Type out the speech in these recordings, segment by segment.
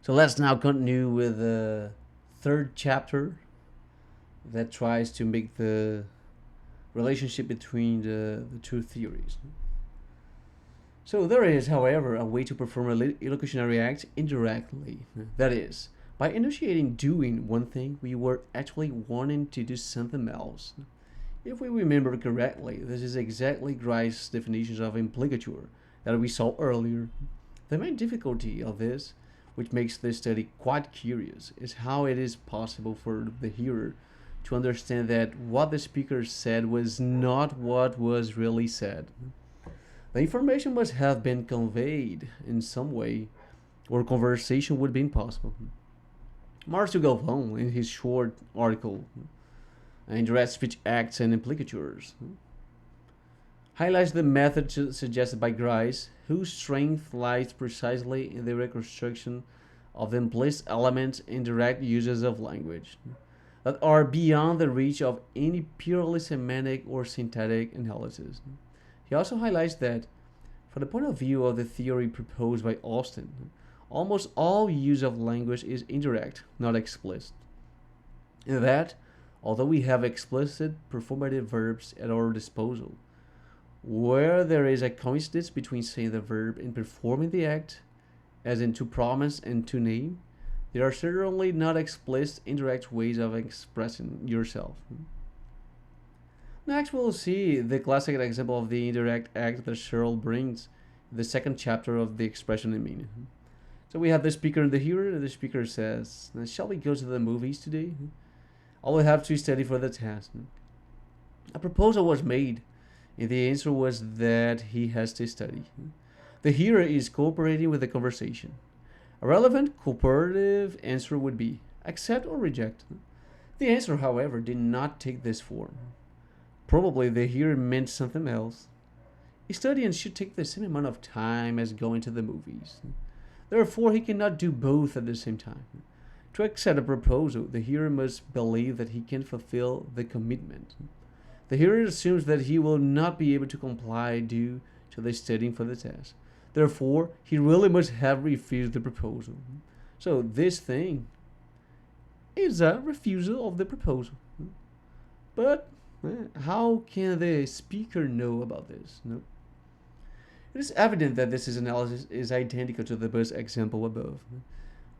So let's now continue with the third chapter that tries to make the relationship between the two theories. So there is, however, a way to perform a illocutionary act indirectly. That is, by initiating doing one thing, we were actually wanting to do something else. If we remember correctly, this is exactly Grice's definition of implicature that we saw earlier. The main difficulty of this, which makes this study quite curious, is how it is possible for the hearer to understand that what the speaker said was not what was really said. The information must have been conveyed in some way, or conversation would be impossible. Marcel Galvão, in his short article, Indirect Speech Acts and Implicatures, highlights the method suggested by Grice, whose strength lies precisely in the reconstruction of the implicit elements in direct uses of language that are beyond the reach of any purely semantic or syntactic analysis. He also highlights that, from the point of view of the theory proposed by Austin, almost all use of language is indirect, not explicit. And that, although we have explicit performative verbs at our disposal, where there is a coincidence between saying the verb and performing the act, as in to promise and to name, there are certainly not explicit indirect ways of expressing yourself. Next, we'll see the classic example of the indirect act that Searle brings in the second chapter of the expression and meaning. So we have the speaker and the hearer, and the speaker says, "Shall we go to the movies today? I will have to study for the test." A proposal was made, and the answer was that he has to study. The hearer is cooperating with the conversation. A relevant cooperative answer would be accept or reject. The answer, however, did not take this form. Probably the hearer meant something else. Studying should take the same amount of time as going to the movies. Therefore, he cannot do both at the same time. To accept a proposal, the hearer must believe that he can fulfill the commitment. The hearer assumes that he will not be able to comply due to the studying for the test. Therefore, he really must have refused the proposal. So this thing is a refusal of the proposal. But how can the speaker know about this? No. It is evident that this analysis is identical to the bus example above.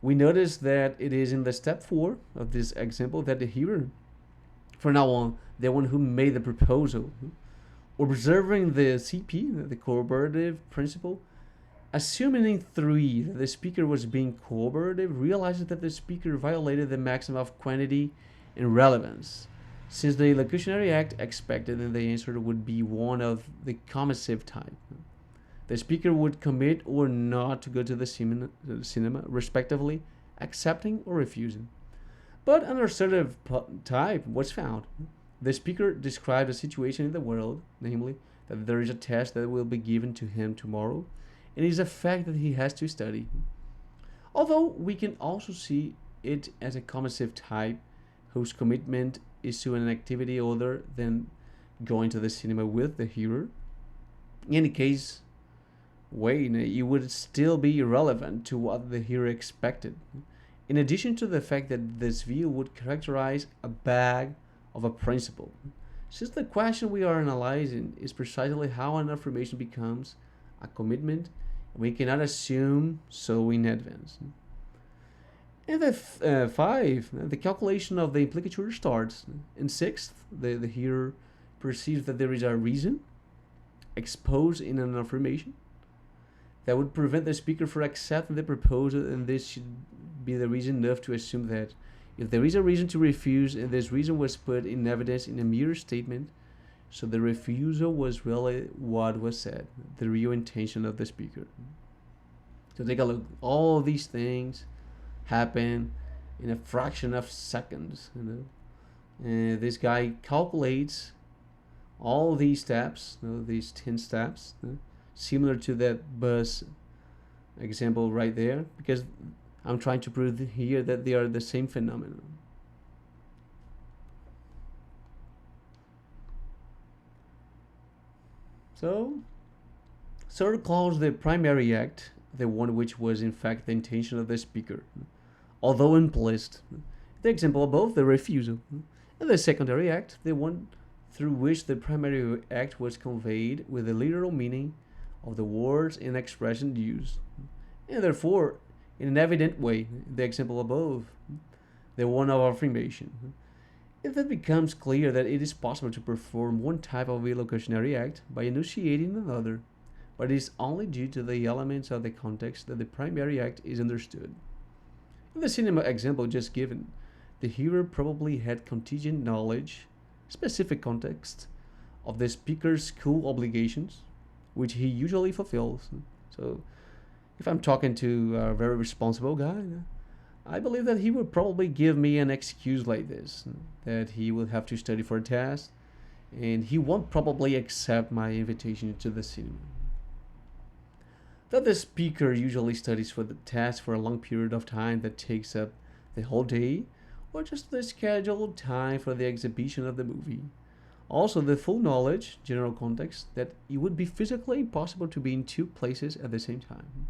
We notice that it is in the step 4 of this example that the hearer, from now on, the one who made the proposal, observing the CP, the corroborative principle, assuming in 3 that the speaker was being corroborative, realizes that the speaker violated the maxim of quantity and relevance, since the illocutionary act expected in the answer would be one of the commissive type. The speaker would commit or not to go to the cinema, respectively, accepting or refusing. But an assertive type was found. The speaker described a situation in the world, namely, that there is a test that will be given to him tomorrow, and it is a fact that he has to study. Although we can also see it as a commissive type whose commitment is to an activity other than going to the cinema with the hearer. In any case, it would still be irrelevant to what the hearer expected. In addition to the fact that this view would characterize a bag of a principle, since the question we are analyzing is precisely how an affirmation becomes a commitment, we cannot assume so in advance. And the 5, the calculation of the implicature starts. In 6th, the hearer perceives that there is a reason exposed in an affirmation that would prevent the speaker from accepting the proposal, and this should be the reason enough to assume that if there is a reason to refuse, and this reason was put in evidence in a mere statement, so the refusal was really what was said, the real intention of the speaker. So take a look. All these things happen in a fraction of seconds. And this guy calculates all these steps, these 10 steps, similar to that bus example right there, because I'm trying to prove here that they are the same phenomenon. So Searle calls the primary act the one which was in fact the intention of the speaker, although implicit. The example above, the refusal. And the secondary act, the one through which the primary act was conveyed with the literal meaning of the words and expression used. And therefore, in an evident way, the example above, the one of affirmation. If it becomes clear that it is possible to perform one type of illocutionary act by enunciating another, but it is only due to the elements of the context that the primary act is understood. In the cinema example just given, the hearer probably had contingent knowledge, specific context, of the speaker's school obligations, which he usually fulfills. So, if I'm talking to a very responsible guy, I believe that he would probably give me an excuse like this, that he will have to study for a test, and he won't probably accept my invitation to the cinema. That the speaker usually studies for the test for a long period of time that takes up the whole day, or just the scheduled time for the exhibition of the movie. Also, the full knowledge, general context, that it would be physically impossible to be in two places at the same time.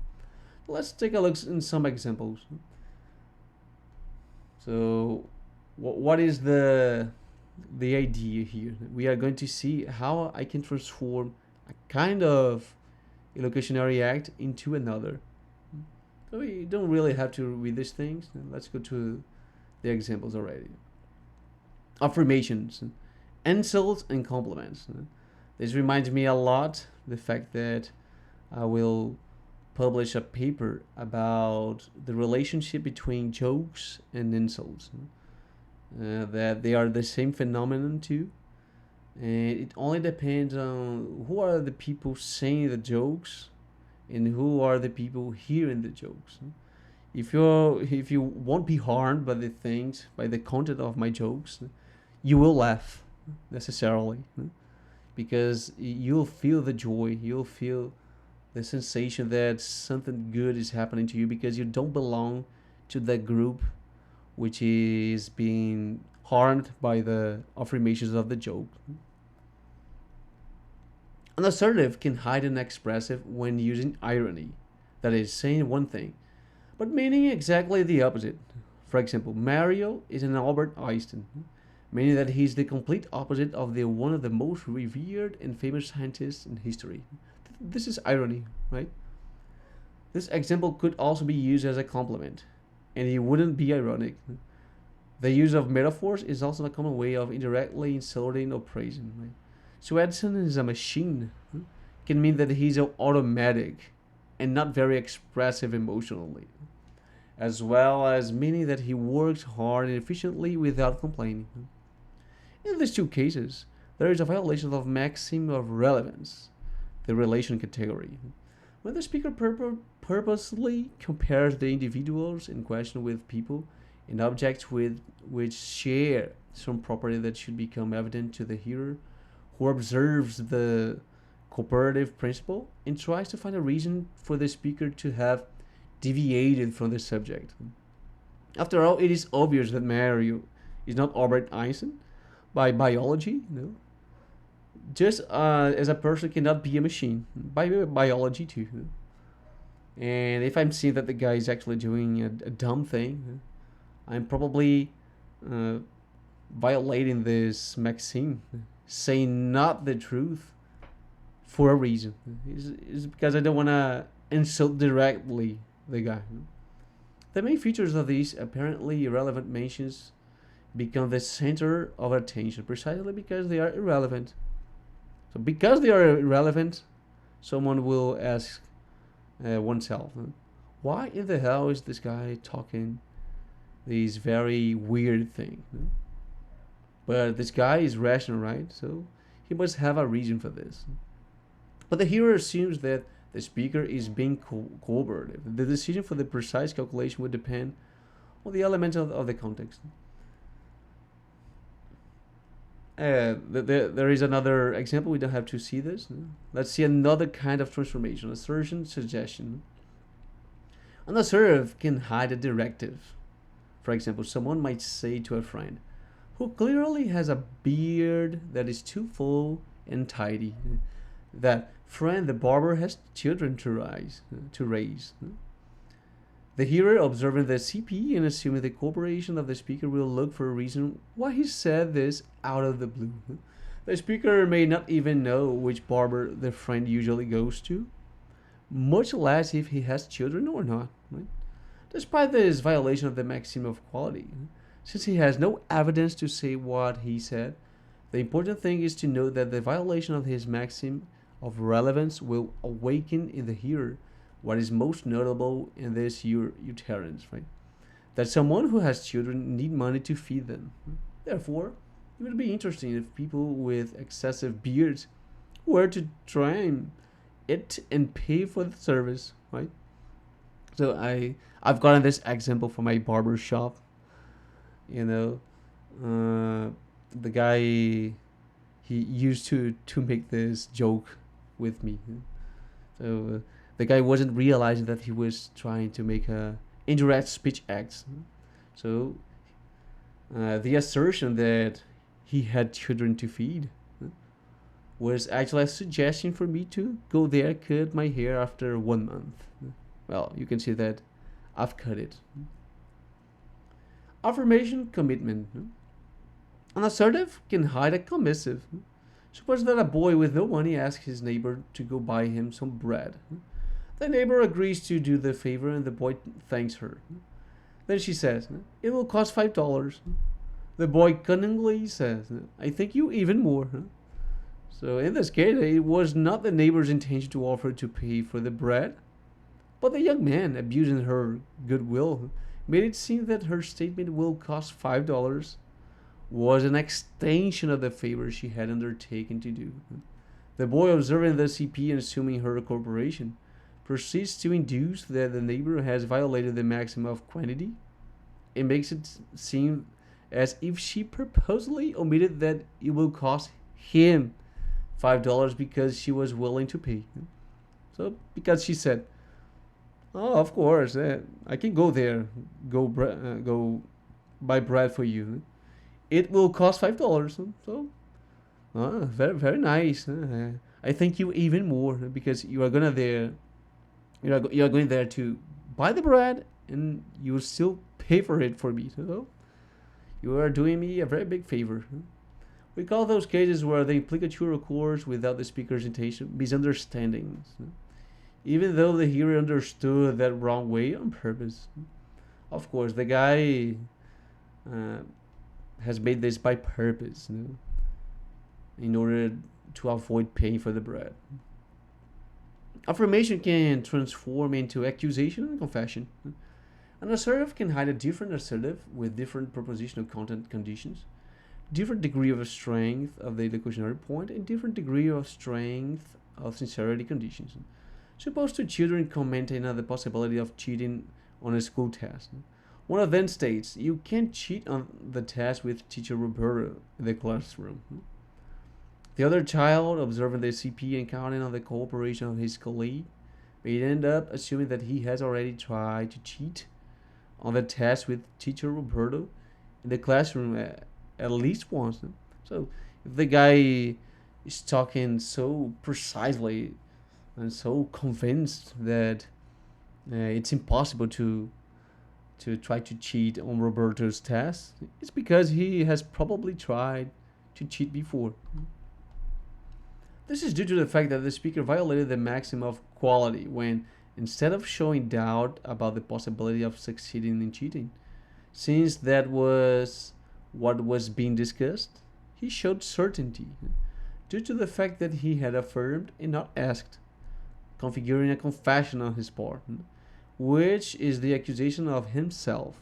Let's take a look in some examples. So, what is the idea here? We are going to see how I can transform a kind of illocutionary act into another. So we don't really have to read these things. Let's go to the examples already. Affirmations, insults, and compliments. This reminds me a lot the fact that I will publish a paper about the relationship between jokes and insults. That they are the same phenomenon too, and it only depends on who are the people saying the jokes and who are the people hearing the jokes. If you won't be harmed by the things, by the content of my jokes, you will laugh necessarily, because you'll feel the joy, you'll feel the sensation that something good is happening to you because you don't belong to that group which is being harmed by the affirmations of the joke. An assertive can hide an expressive when using irony, that is, saying one thing, but meaning exactly the opposite. For example, Mario is an Albert Einstein, meaning that he is the complete opposite of the one of the most revered and famous scientists in history. This is irony, right? This example could also be used as a compliment, and it wouldn't be ironic. The use of metaphors is also a common way of indirectly insulting or praising. Right? So Edison is a machine can mean that he's automatic and not very expressive emotionally, as well as meaning that he works hard and efficiently without complaining. In these two cases, there is a violation of maxim of relevance, the relation category. When the speaker purposely compares the individuals in question with people and objects with which share some property that should become evident to the hearer, who observes the cooperative principle and tries to find a reason for the speaker to have deviated from the subject. After all, it is obvious that Mario is not Albert Einstein by biology, just as a person cannot be a machine by biology too. And if I'm seeing that the guy is actually doing a dumb thing, I'm probably violating this maxim, saying not the truth for a reason. It's because I don't want to insult directly the guy. The main features of these apparently irrelevant mentions become the center of attention precisely because they are irrelevant. So because they are irrelevant, someone will ask oneself, why in the hell is this guy talking these very weird things? But this guy is rational, right? So he must have a reason for this. But the hearer assumes that the speaker is being cooperative. The decision for the precise calculation would depend on the elements of the context. There is another example. We don't have to see this. Let's see another kind of transformation: assertion, suggestion. An assertive can hide a directive. For example, someone might say to a friend who clearly has a beard that is too full and tidy, that friend the barber has children to raise. The hearer observing the CP and assuming the cooperation of the speaker will look for a reason why he said this out of the blue. The speaker may not even know which barber the friend usually goes to, much less if he has children or not. Right? Despite this violation of the maxim of quality, since he has no evidence to say what he said, the important thing is to note that the violation of his maxim of relevance will awaken in the hearer what is most notable in this utterance, right? That someone who has children need money to feed them. Therefore, it would be interesting if people with excessive beards were to trim it and pay for the service, right? So I've gotten this example from my barber shop. You know, the guy he used to make this joke with me. So the guy wasn't realizing that he was trying to make a indirect speech act. So the assertion that he had children to feed was actually a suggestion for me to go there cut my hair after 1 month. Well, you can see that I've cut it. Affirmation commitment. An assertive can hide a commissive. Suppose that a boy with no money asks his neighbor to go buy him some bread. The neighbor agrees to do the favor and the boy thanks her. Then she says, "It will cost $5." The boy cunningly says, "I thank you even more." So in this case, it was not the neighbor's intention to offer to pay for the bread, but the young man, abusing her goodwill, made it seem that her statement will cost $5 was an extension of the favor she had undertaken to do. The boy, observing the CP and assuming her cooperation, proceeds to induce that the neighbor has violated the maxim of quantity. It makes it seem as if she purposely omitted that it will cost him $5 because she was willing to pay. So, because she said, "Oh, of course, I can go there, go buy bread for you. It will cost $5." So, very very nice. I thank you even more because you are gonna there. You are going there to buy the bread, and you will still pay for it for me. So, you are doing me a very big favor. We call those cases where the implicature occurs without the speaker's intention misunderstandings, even though the hearer understood that wrong way on purpose. Of course, the guy has made this by purpose, in order to avoid paying for the bread. Affirmation can transform into accusation and confession. An assertive can hide a different assertive with different propositional content conditions, different degree of strength of the illocutionary point, and different degree of strength of sincerity conditions. Suppose two children commenting on the possibility of cheating on a school test. One of them states, "You can't cheat on the test with teacher Roberto in the classroom." The other child, observing the CP and counting on the cooperation of his colleague, may end up assuming that he has already tried to cheat on the test with teacher Roberto in the classroom at least once. So if the guy is talking so precisely and so convinced that it's impossible to try to cheat on Roberto's test, it's because he has probably tried to cheat before. This is due to the fact that the speaker violated the maxim of quality when, instead of showing doubt about the possibility of succeeding in cheating, since that was what was being discussed, he showed certainty, due to the fact that he had affirmed and not asked, configuring a confession on his part, which is the accusation of himself,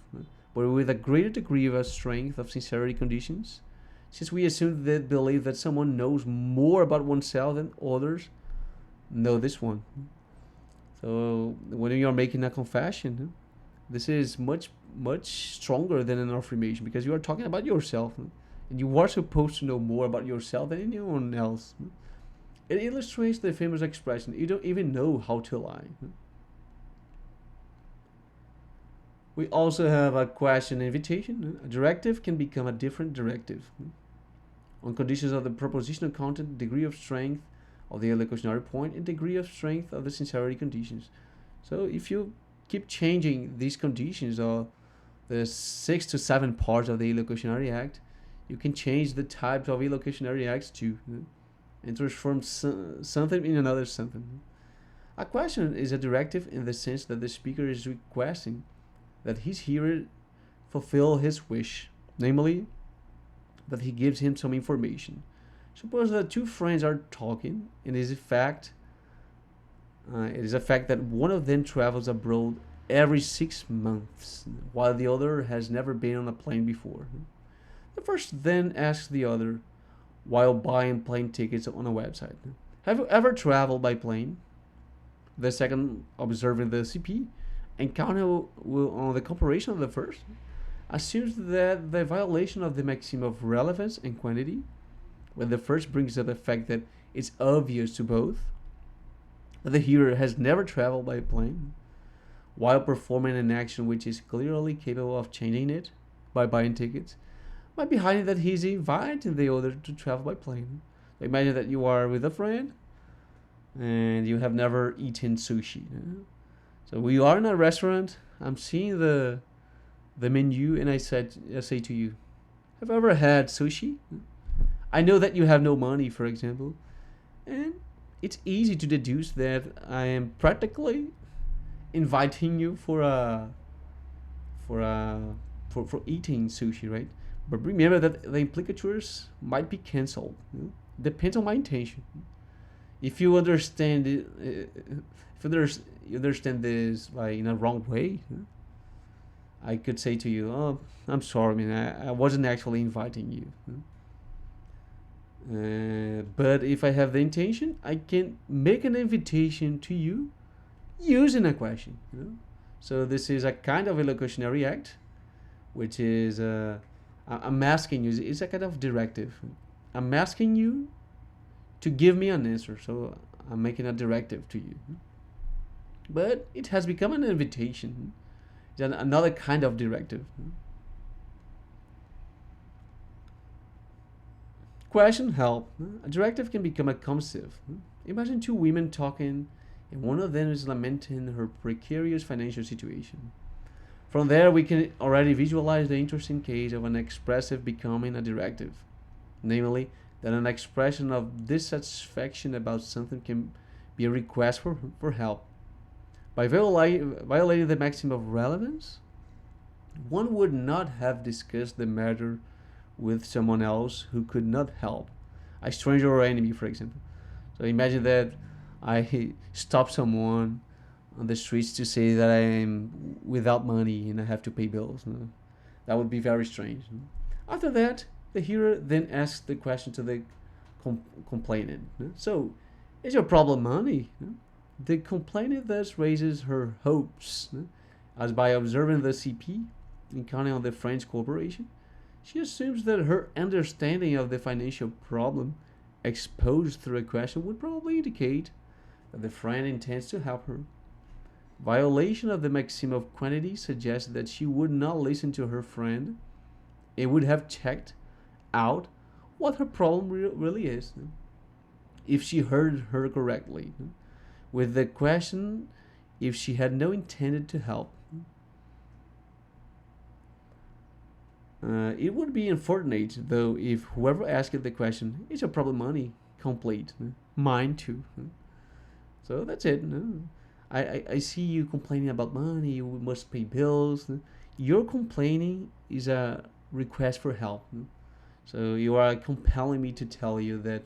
but with a greater degree of strength of sincerity conditions, since we assume that believe that someone knows more about oneself than others know this one. So when you are making a confession, this is much stronger than an affirmation because you are talking about yourself, and you are supposed to know more about yourself than anyone else. It illustrates the famous expression, "You don't even know how to lie." We also have a question invitation. A directive can become a different directive on conditions of the propositional content, degree of strength of the elocutionary point and degree of strength of the sincerity conditions. So if you keep changing these conditions or the 6 to 7 parts of the elocutionary act, you can change the types of elocutionary acts too, and transform something in another something. A question is a directive in the sense that the speaker is requesting that his hearer fulfill his wish, namely, that he gives him some information. Suppose that two friends are talking, and it is a fact that one of them travels abroad every 6 months, while the other has never been on a plane before. The first then asks the other, while buying plane tickets on a website, "Have you ever traveled by plane?" The second, observing the CP and counting on the comparison of the first, assumes that the violation of the maxim of relevance and quantity, when the first brings up the fact that it's obvious to both that the hearer has never traveled by plane, while performing an action which is clearly capable of changing it by buying tickets, might be hiding that he's inviting the other to travel by plane. So imagine that you are with a friend and you have never eaten sushi. So we are in a restaurant. I'm seeing the menu, and I say to you, "Have you ever had sushi?" I know that you have no money, for example, and it's easy to deduce that I am practically inviting you for eating sushi, right? But remember that the implicatures might be cancelled. Depends on my intention. If you understand it, you understand this in a wrong way, I could say to you, "Oh, I'm sorry, man. I wasn't actually inviting you." But if I have the intention, I can make an invitation to you using a question. So this is a kind of elocutionary act, which is I'm asking you. It's a kind of directive. I'm asking you to give me an answer. So I'm making a directive to you. But it has become an invitation. It's another kind of directive. Question help. A directive can become a combative. Imagine two women talking, and one of them is lamenting her precarious financial situation. From there, we can already visualize the interesting case of an expressive becoming a directive, namely, that an expression of dissatisfaction about something can be a request for help. By violating the maxim of relevance, one would not have discussed the matter with someone else who could not help, a stranger or enemy, for example. So imagine that I stop someone on the streets to say that I am without money and I have to pay bills. That would be very strange. After that, the hearer then asks the question to the complainant. So, is your problem money? The complainant thus raises her hopes, as by observing the CP and counting on the French cooperation, she assumes that her understanding of the financial problem exposed through a question would probably indicate that the friend intends to help her. Violation of the maxim of quantity suggests that she would not listen to her friend and would have checked out what her problem really is if she heard her correctly. With the question, if she had no intended to help. It would be unfortunate, though, if whoever asked the question, "Is your problem money?" complete. Mine too. So that's it. I see you complaining about money, you must pay bills. Your complaining is a request for help. So you are compelling me to tell you that,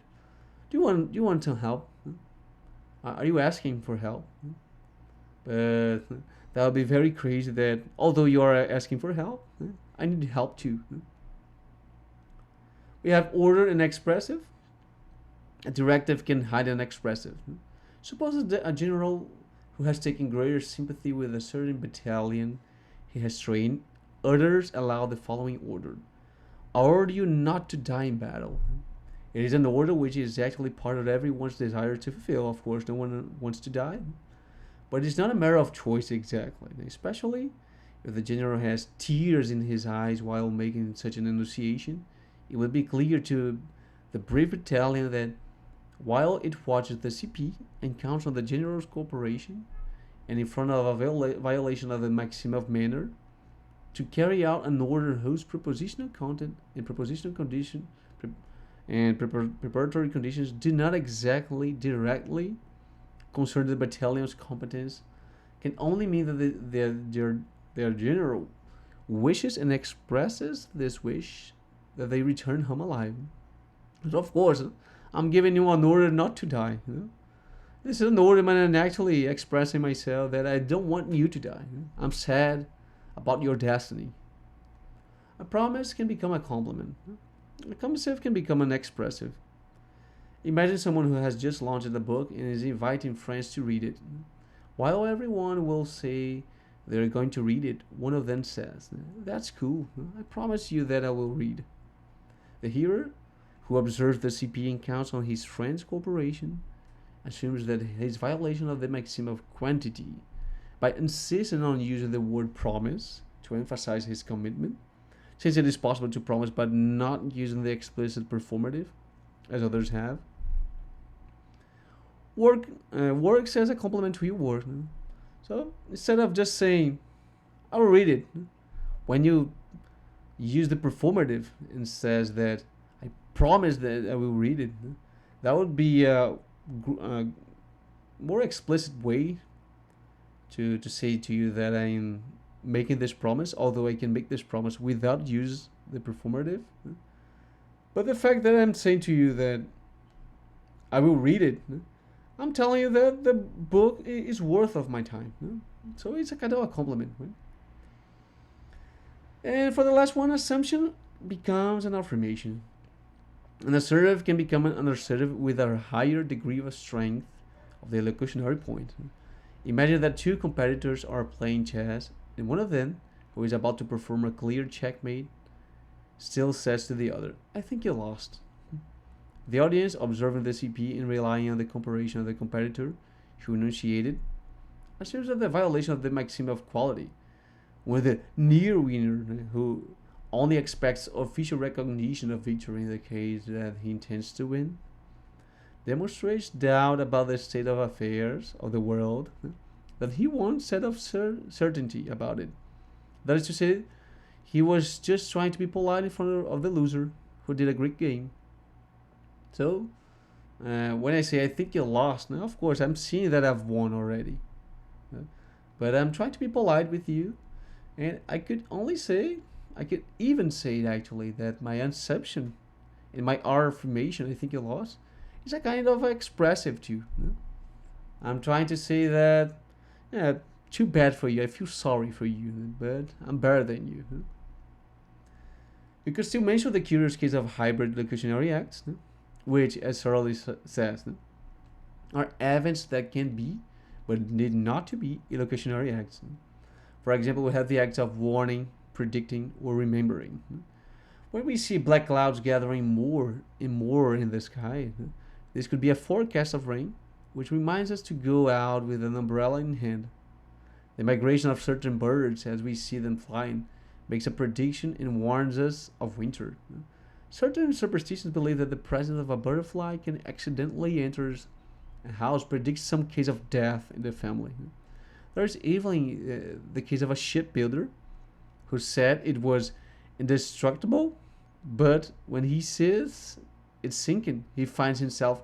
do you want some help? Are you asking for help? But that would be very crazy that although you are asking for help, I need help too. We have order and expressive. A directive can hide an expressive. Suppose that a general who has taken greater sympathy with a certain battalion he has trained, others allow the following order: I order you not to die in battle. It is an order which is actually part of everyone's desire to fulfill. Of course, no one wants to die. But it's not a matter of choice exactly, especially if the general has tears in his eyes while making such an enunciation. It would be clear to the brave battalion that while it watches the CP and counts on the general's cooperation and in front of a violation of the maxim of manner to carry out an order whose propositional content and propositional condition and preparatory conditions do not exactly directly concern the battalion's competence can only mean that their general wishes and expresses this wish that they return home alive. So of course, I'm giving you an order not to die. This is an order, man, and actually expressing myself that I don't want you to die. I'm sad about your destiny. A promise can become a compliment. A combative can become an expressive. Imagine someone who has just launched a book and is inviting friends to read it. While everyone will say they're going to read it, one of them says, "That's cool. I promise you that I will read." The hearer, who observes the CP and counts on his friend's cooperation, assumes that his violation of the maxim of quantity by insisting on using the word promise to emphasize his commitment, since it is possible to promise but not using the explicit performative, as others have, works as a complement to your work. So instead of just saying, "I will read it," when you use the performative and says that "I promise that I will read it," that would be a more explicit way to say to you that I'm making this promise, although I can make this promise without use the performative. But the fact that I'm saying to you that I will read it, I'm telling you that the book is worth of my time. So it's a kind of a compliment. And for the last one, assumption becomes an affirmation. An assertive can become an assertive with a higher degree of strength of the elocutionary point. Imagine that two competitors are playing chess, and one of them, who is about to perform a clear checkmate, still says to the other, "I think you lost." The audience, observing the CP and relying on the comparison of the competitor who enunciated, assumes that the violation of the maxim of quality, when the near winner, who only expects official recognition of victory in the case that he intends to win, demonstrates doubt about the state of affairs of the world, that he won't set of certainty about it. That is to say, he was just trying to be polite in front of the loser who did a great game. So, when I say "I think you lost," now of course I'm seeing that I've won already. But I'm trying to be polite with you, and I could even say actually that my inception in my affirmation, "I think you lost," is a kind of expressive too. I'm trying to say that, yeah, too bad for you. I feel sorry for you, but I'm better than you. You could still mention the curious case of hybrid locutionary acts, which, as Searle says, are events that can be, but need not to be, illocutionary acts. For example, we have the acts of warning, predicting, or remembering. When we see black clouds gathering more and more in the sky, this could be a forecast of rain, which reminds us to go out with an umbrella in hand. The migration of certain birds, as we see them flying, makes a prediction and warns us of winter. Certain superstitions believe that the presence of a butterfly can accidentally enter a house predicts some case of death in the family. There's even the case of a shipbuilder who said it was indestructible, but when he sees it sinking, he finds himself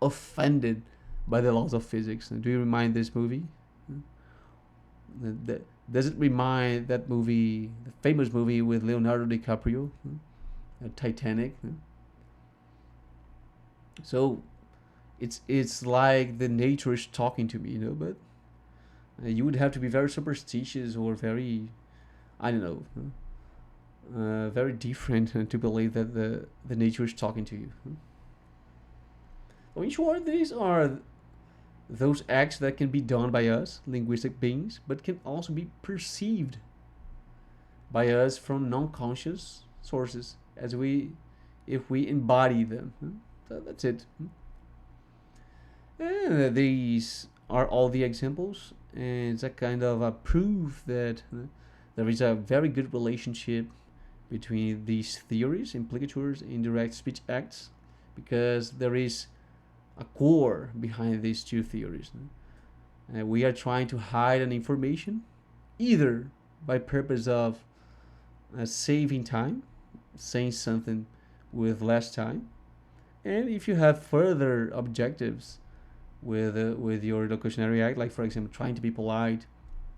offended by the laws of physics. Do you remind this movie? Does it remind that movie, the famous movie with Leonardo DiCaprio, Titanic? So it's like the nature is talking to me, but you would have to be very superstitious or very, I don't know, very different to believe that the nature is talking to you. So in short, these are those acts that can be done by us, linguistic beings, but can also be perceived by us from non-conscious sources if we embody them. So that's it. And these are all the examples, and it's a kind of a proof that there is a very good relationship between these theories, implicatures, indirect speech acts, because there is a core behind these two theories. We are trying to hide an information either by purpose of saving time, saying something with less time, and if you have further objectives with your locutionary act, like for example trying to be polite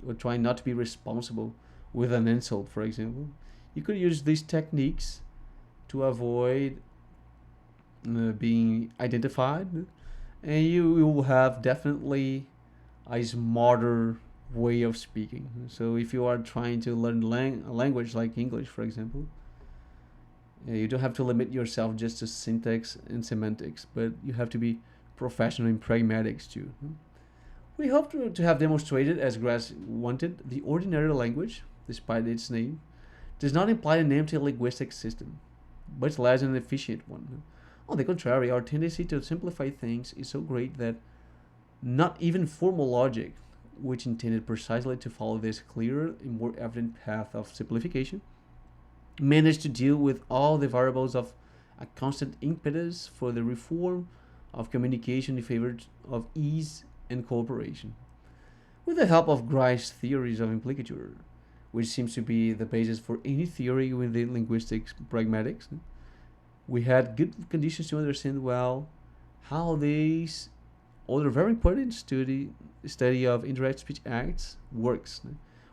or trying not to be responsible with an insult, for example, you could use these techniques to avoid being identified, and you will have definitely a smarter way of speaking. So if you are trying to learn a language like English, for example, you don't have to limit yourself just to syntax and semantics, but you have to be professional in pragmatics too. We hope to have demonstrated, as Grass wanted, the ordinary language, despite its name, does not imply an empty linguistic system, much less an efficient one. On the contrary, our tendency to simplify things is so great that not even formal logic, which intended precisely to follow this clearer and more evident path of simplification, managed to deal with all the variables of a constant impetus for the reform of communication in favor of ease and cooperation. With the help of Grice's theories of implicature, which seems to be the basis for any theory within linguistics pragmatics, we had good conditions to understand well how these other very important study of indirect speech acts works,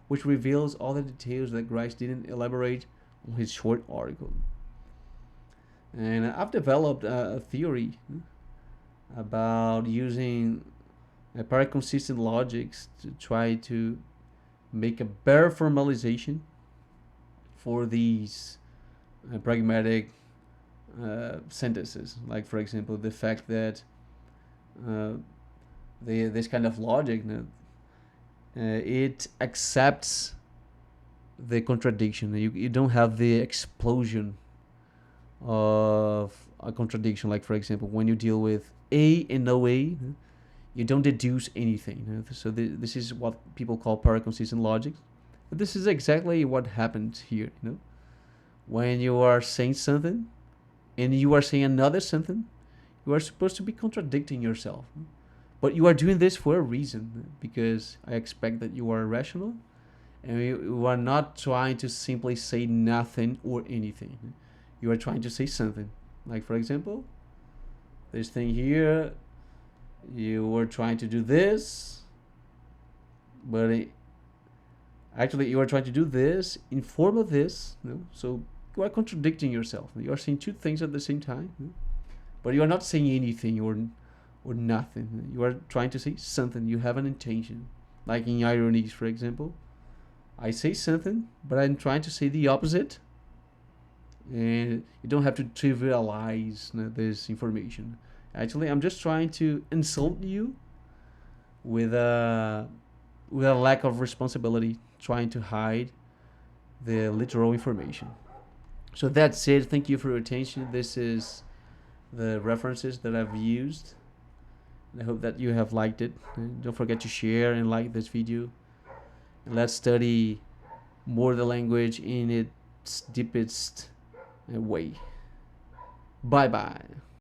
which reveals all the details that Grice didn't elaborate on his short article. And I've developed a theory about using paraconsistent logics to try to make a better formalization for these pragmatic sentences. Like, for example, the fact that uh, this kind of logic, it accepts the contradiction. You don't have the explosion of a contradiction. Like, for example, when you deal with A and no A, you don't deduce anything. So this is what people call paraconsistent logic. But this is exactly what happens here. When you are saying something and you are saying another something, you are supposed to be contradicting yourself. But you are doing this for a reason, because I expect that you are rational and you are not trying to simply say nothing or anything. You are trying to say something. Like, for example, this thing here, you were trying to do this, but actually you are trying to do this in form of this. So you are contradicting yourself. You are saying two things at the same time, but you are not saying anything or nothing. You are trying to say something. You have an intention. Like in ironies, for example, I say something, but I'm trying to say the opposite. And you don't have to trivialize this information. Actually, I'm just trying to insult you with a lack of responsibility, trying to hide the literal information. So that's it. Thank you for your attention. This is the references that I've used. I hope that you have liked it. Don't forget to share and like this video. And let's study more the language in its deepest way. Bye bye.